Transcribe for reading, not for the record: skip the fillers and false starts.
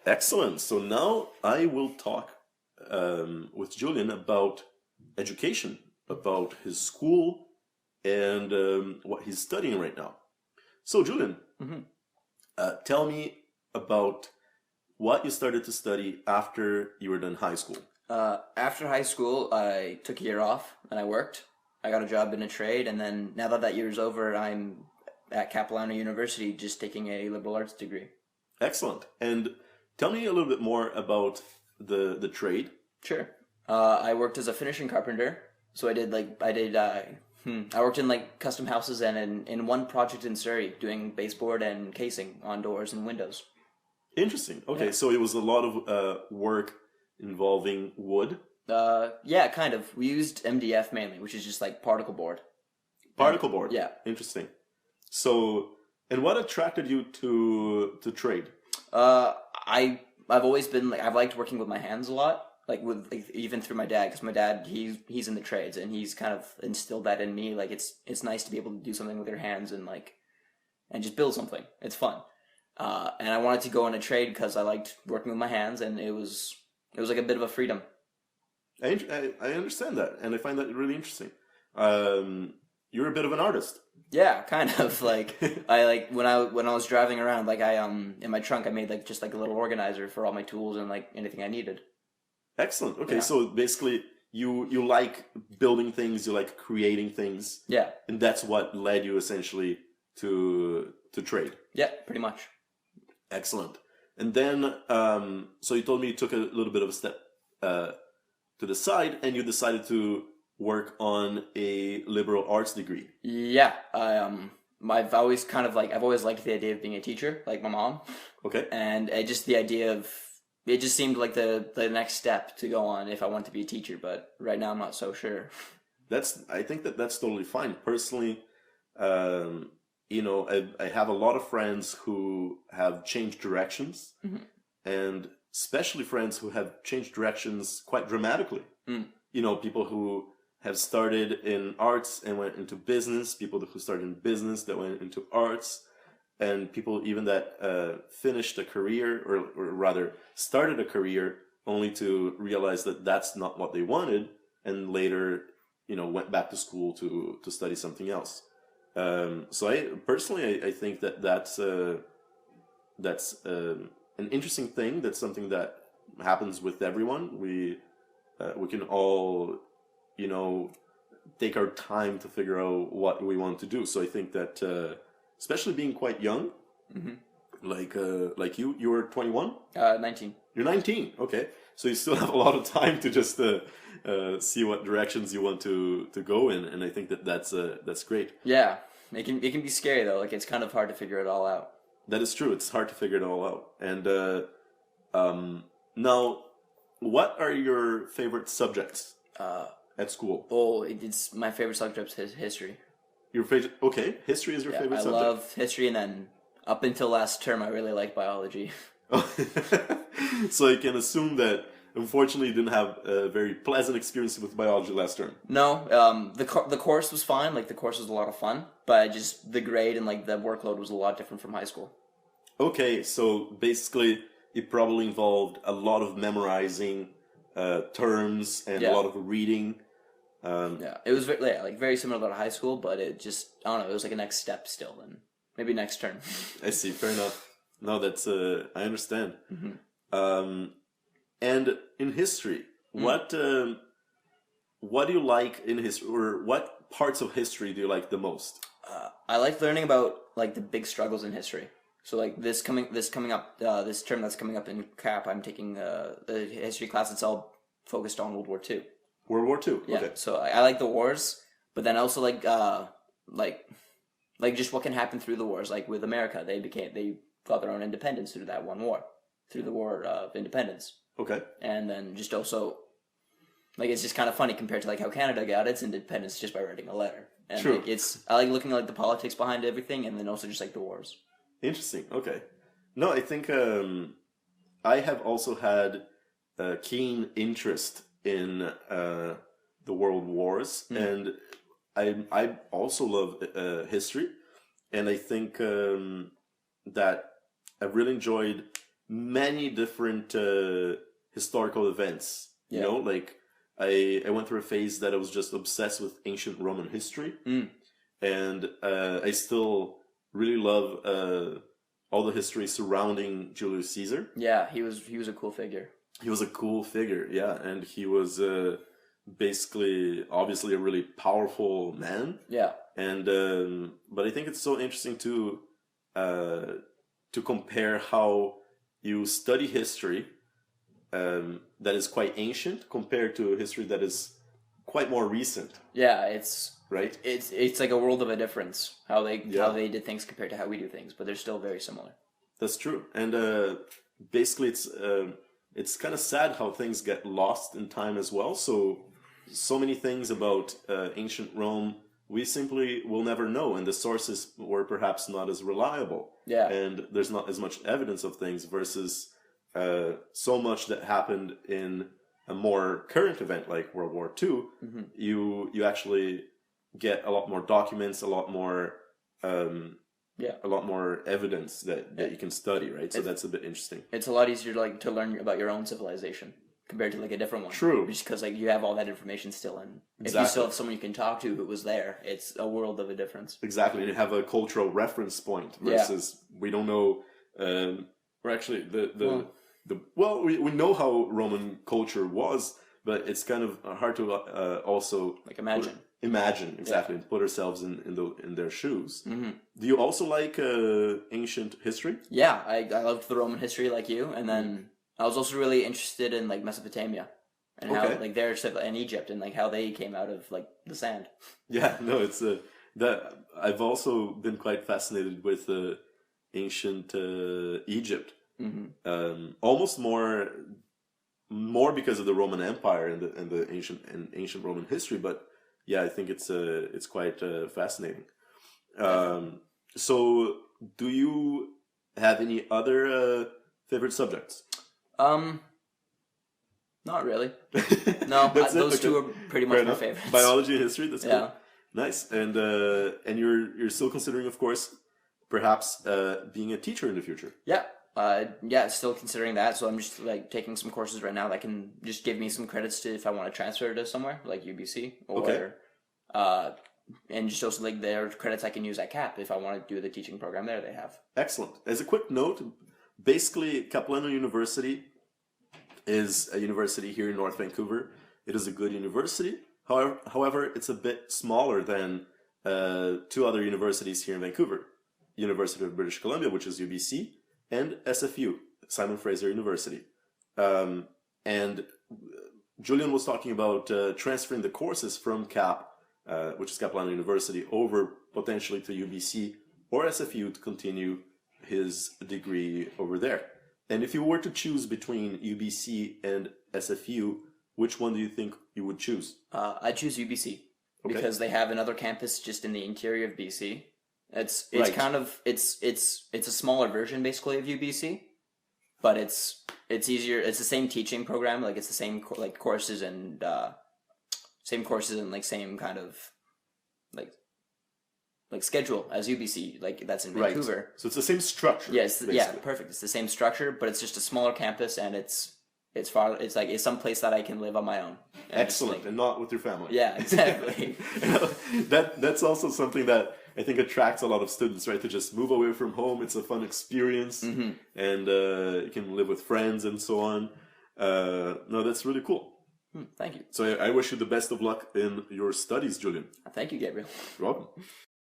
Excellent. So now I will talk with Julian about education, about his school, and what he's studying right now. So, Julian, hmm tell me about what you started to study after you were done high school. After high school, I took a year off and I worked. I got a job in a trade, and then now that year's over, I'm at Capilano University just taking a liberal arts degree. Excellent. And tell me a little bit more about the trade. Sure. I worked as a finishing carpenter, so I worked in like custom houses and in one project in Surrey doing baseboard and casing on doors and windows. Interesting. Okay, Yeah. so it was a lot of work involving wood. Yeah, kind of. We used MDF mainly, which is just like particle board. Particle board. Yeah. Interesting. So, and what attracted you to trade? I've always been like I've liked working with my hands a lot, even through my dad, because my dad he's in the trades and he's kind of instilled that in me. Like it's nice to be able to do something with your hands and just build something. It's fun. And I wanted to go on a trade because I liked working with my hands, and it was like a bit of a freedom. I understand that, and I find that really interesting. You're a bit of an artist. Yeah, kind of like I like when I was driving around, like I in my trunk I made like just like a little organizer for all my tools and like anything I needed. Excellent. Okay, Yeah. so basically, you like building things, you like creating things, Yeah. and that's what led you essentially to trade. Yeah, pretty much. Excellent. And then, so you told me you took a little bit of a step to the side, and you decided to work on a liberal arts degree. Yeah, I've always I've always liked the idea of being a teacher, like my mom, Okay. and the idea of it just seemed like the next step to go on if I want to be a teacher. But right now I'm not so sure. I think that's totally fine. Personally, I have a lot of friends who have changed directions, Mhm. and especially friends who have changed directions quite dramatically. Mm. People who have started in arts and went into business, people who started in business that went into arts, and people even that finished a career, or rather started a career only to realize that that's not what they wanted, and later, went back to school to study something else. So I think that that's an interesting thing. That's something that happens with everyone. We can all, take our time to figure out what we want to do. So I think that, especially being quite young, hmm like you were 21. 19. You're 19. Okay, so you still have a lot of time to just see what directions you want to go in, and I think that's great. Yeah, it can be scary though. Like it's kind of hard to figure it all out. That is true. It's hard to figure it all out. And now, what are your favorite subjects Uh, at school? it's my favorite subject is history. Your favorite? Okay, history is your Yeah, favorite I subject. love history, and then up until last term, I really liked biology. So I can assume that unfortunately you didn't have a very pleasant experience with biology last term. No, the course was fine. Like the course was a lot of fun, but just the grade and like the workload was a lot different from high school. Okay, so basically it probably involved a lot of memorizing terms and a Yeah. lot of reading. Yeah, it was very similar to high school, but it just I don't know. It was like a next step still, and maybe next term. I see. Fair enough. No, that's I understand. hmm And in history, what do you like in history, or what parts of history do you like the most? I like learning about like the big struggles in history. So like this term that's coming up in Cap, I'm taking the history class. It's all focused on World War II. World War II. Yeah. Okay. So I like the wars, but then also like just what can happen through the wars. Like with America, they got their own independence through that one war, through the War of Independence, Okay. and then just also like it's just kind of funny compared to like how Canada got its independence just by writing a letter. And True. like, I like looking at like the politics behind everything, and then also just like the wars. Interesting. Okay. No, I think I have also had a keen interest in the world wars, and I also love history, and I think that I really enjoyed many different historical events. You Yeah. know, like I went through a phase that I was just obsessed with ancient Roman history, and I still really love all the history surrounding Julius Caesar. Yeah, he was a cool figure. He was a cool figure, yeah, and he was basically, obviously, a really powerful man. Yeah. And but I think it's so interesting to compare how you study history that is quite ancient compared to history that is quite more recent, Yeah, it's right? it's like a world of a difference how Yeah. they did things compared to how we do things, but they're still very similar. That's true. And basically, it's kind of sad how things get lost in time as well. So many things about ancient Rome we simply will never know, and the sources were perhaps not as reliable. Yeah. And there's not as much evidence of things versus so much that happened in a more current event like World War II. Mm-hmm. You actually get a lot more documents, a lot more a lot more evidence that you can study, right? So that's a bit interesting. It's a lot easier to learn about your own civilization compared to like a different one. True. Just because like you have all that information still, and if Exactly. you still have someone you can talk to who was there, it's a world of a difference. Exactly, and you have a cultural reference point versus we don't know. Or actually, we know how Roman culture was, but it's kind of hard to also Like imagine. Imagine exactly, and put ourselves in their shoes. Mm-hmm. Do you also like ancient history? Yeah, I loved the Roman history like you, and then I was also really interested in like Mesopotamia and how like their and Egypt and like how they came out of like the sand. Yeah, no, it's that I've also been quite fascinated with ancient Egypt. Mm-hmm. Almost more because of the Roman Empire and the ancient Roman history, but yeah, I think it's quite fascinating. So, do you have any other favorite subjects? Not really. No, those two are pretty much my favorites. Biology and history. That's cool. Yeah. Nice. And you're still considering, of course, perhaps being a teacher in the future. Yeah. Still considering that. So I'm just like taking some courses right now that can just give me some credits to if I want to transfer to somewhere like UBC or and just also like their credits I can use at CAP if I want to do the teaching program there they have. Excellent. As a quick note, basically Capilano University is a university here in North Vancouver. It is a good university. However, it's a bit smaller than two other universities here in Vancouver. University of British Columbia, which is UBC, and SFU, Simon Fraser University. And Julian was talking about transferring the courses from CAP, which is Capilano University, over potentially to UBC or SFU to continue his degree over there. And if you were to choose between UBC and SFU, which one do you think you would choose? I choose UBC because they have another campus just in the interior of BC. It's kind of it's a smaller version basically of UBC, but it's easier. It's the same teaching program, like it's the same like courses and like same kind of like schedule as UBC, like that's in Vancouver. Right. So it's the same structure. Yes, perfect. It's the same structure, but it's just a smaller campus, and it's some place that I can live on my own. Excellent, and not with your family. Yeah, exactly. That's also something that I think attracts a lot of students, right? To just move away from home. It's a fun experience, and you can live with friends and so on. No, that's really cool. Thank you. So I wish you the best of luck in your studies, Julian. Thank you, Gabriel. You're welcome.